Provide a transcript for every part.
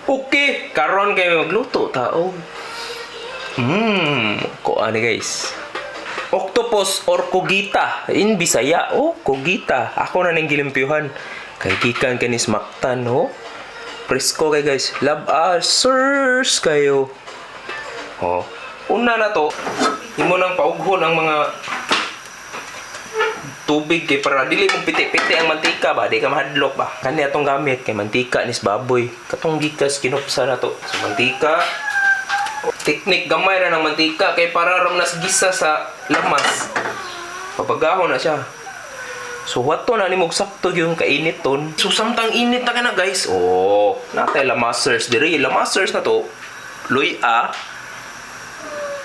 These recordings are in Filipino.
Okay, karon kay magluto tao. Ko ani guys. Octopus or kogita in Bisaya. Oh, kogita. Ako na ning gilimpyuhan. Kay gikan kanis maktan, oh. Presko kay guys. Love sirs kayo. Oh. Una na to, imo nang paughon ang mga tubig kay para dili mo piti-piti ang mantika ba, di ka mahadlok ba. Kani atong gamit kay mantika nis baboy. Katong gikas kinupsa na to. So mantika, teknik gamay ra ng mantika kay para ram nas gisa sa lamas. Papagahon na siya. So wato na nimog sakto yung kainit ton. So samtang init na kana guys. Oh, natay lamasers diri. Lamasers na to. Luya,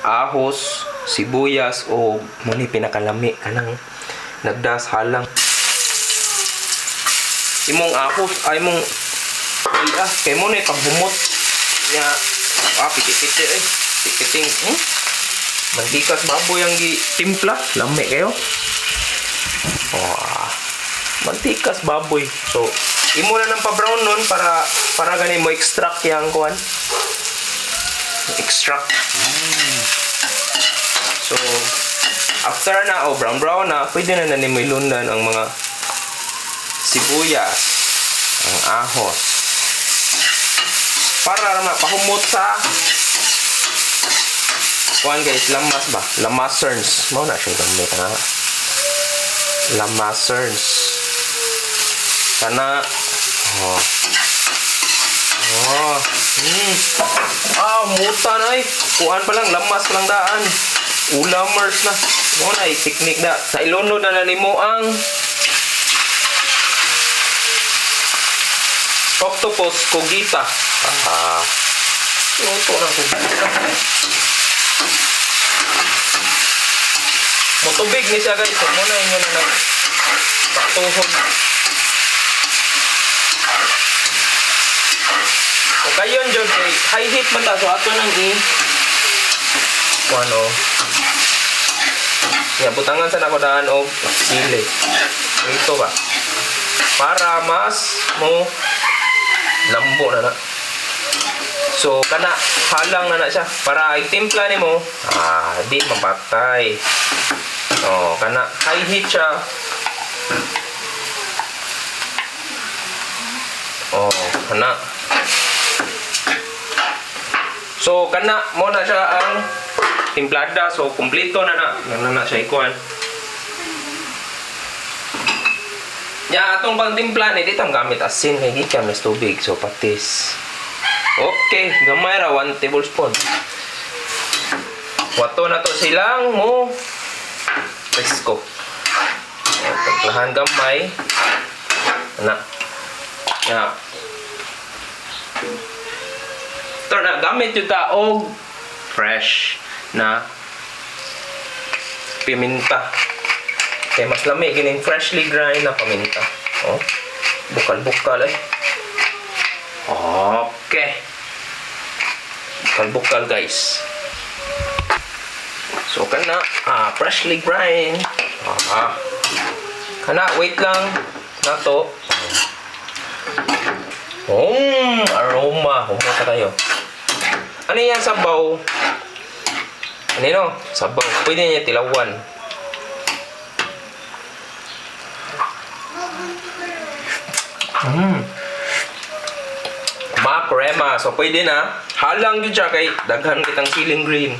ahos, sibuyas o muni pinakalami kanang nagdas halang. Imong ahos ay mong luya kay mo na paghumot nya piti-piti ay pikiting mantikas baboy ang timpla lami kayo. Oh, mantikas baboy. So imo na nang pa-brown nun para gani mo extract yang kuan. Extract. So after na brown na, pwede na nimo ilundan ang mga sibuyas, ang ahos. Para na pahumot sa kuan guys, lamas ba? Lamaserns. Mao na siya gamit ha. Lamaserns. Kana muta na eh. Kuhan pa lang, lamas pa lang daan. Ulamers na. Ano na eh, teknik na. Sa ilunod na nimo ang octopus kogita. Ito na kogita. Mutubig ni siya guys. Huwag mo na inyo na nagpaktuhod. O kayon dyan, high heat man ta. So ato nang ano. Yan, butangan sa nakodaan o sili. Ito ba? Para mas mo lambo na na. So, kana halang na siya. Para itimpla ni mo, di mapatay. O, kana high heat siya. O, kana. So, kana mo na siya ang timplada. So, kumplito na na siya ikuan. Ya, atong pangtimpla ni dito ang gamit asin kay gikan mas tubig. So, patis. Okay, gamay ra 1 tablespoon. Wato na to silang mo presko. Templahan gamay. Na. Ya. Ito na gamit yung taog fresh na piminta. Kaya mas lami gining freshly grind na paminta. Oh, bukal-bukal eh. Okay. Bukal-bukal guys. So kana freshly grind. Kana wait lang na to. Aroma. Humota tayo. Ano yan sabaw? Ano yun? Sabaw. Pwede niya tilawan. Makrema. So pwede na. Halang yun siya kay daghan kitang siling green.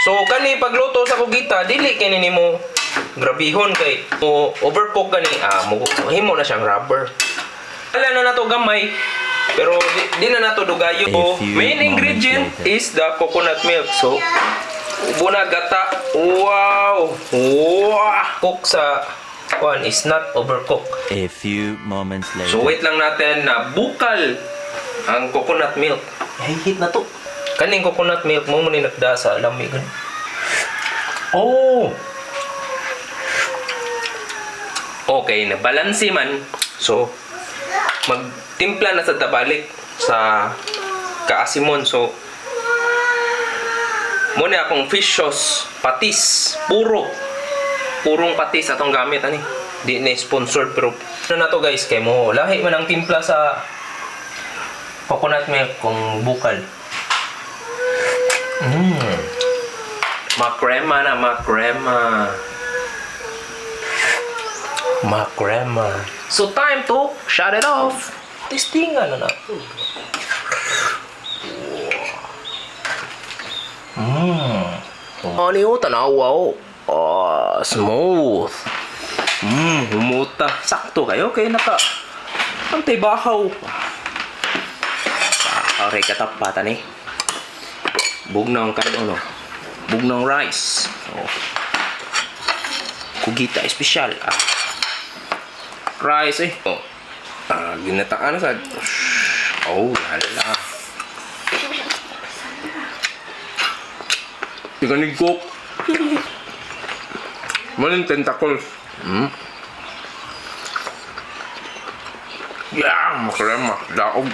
So kani pagluto sa kogita, dili kini nimo grabihon kay mo overcook kani himo na siyang rubber. Wala na nato gamay. Pero di na nato dugayo. Main ingredient is the coconut milk. So buna gata. Wow. Cook sa one is not overcooked. A few moments later. So wait lang natin na bukal ang coconut milk. Hihit na to. Kaning coconut milk mo muna nagda sa lamig. Okay, nabalansi man. So magtimpla na sa tabalik sa kaasimon. So muna akong fish sauce, patis, purong patis atong gamit ani. Di na sponsored pero ano na to guys kay mo lahi man ang timpla sa coconut milk kung bukal. Makrema na, makrema. Makrema. So time to shut it off. Testingan na natin. Ano yun? Tanawa oh. Oh, smooth. Humuta. Sakto kayo. Kaya antay bahaw. Okay, katapatan eh. Bugnang kayo, no? Bugnang rice. Oh. Kugita espesyal. Rice eh. Oh. Ginataan sa... Oh, lala. Ikanig cook. Maling tentacles. Yeah, makrema. Daog.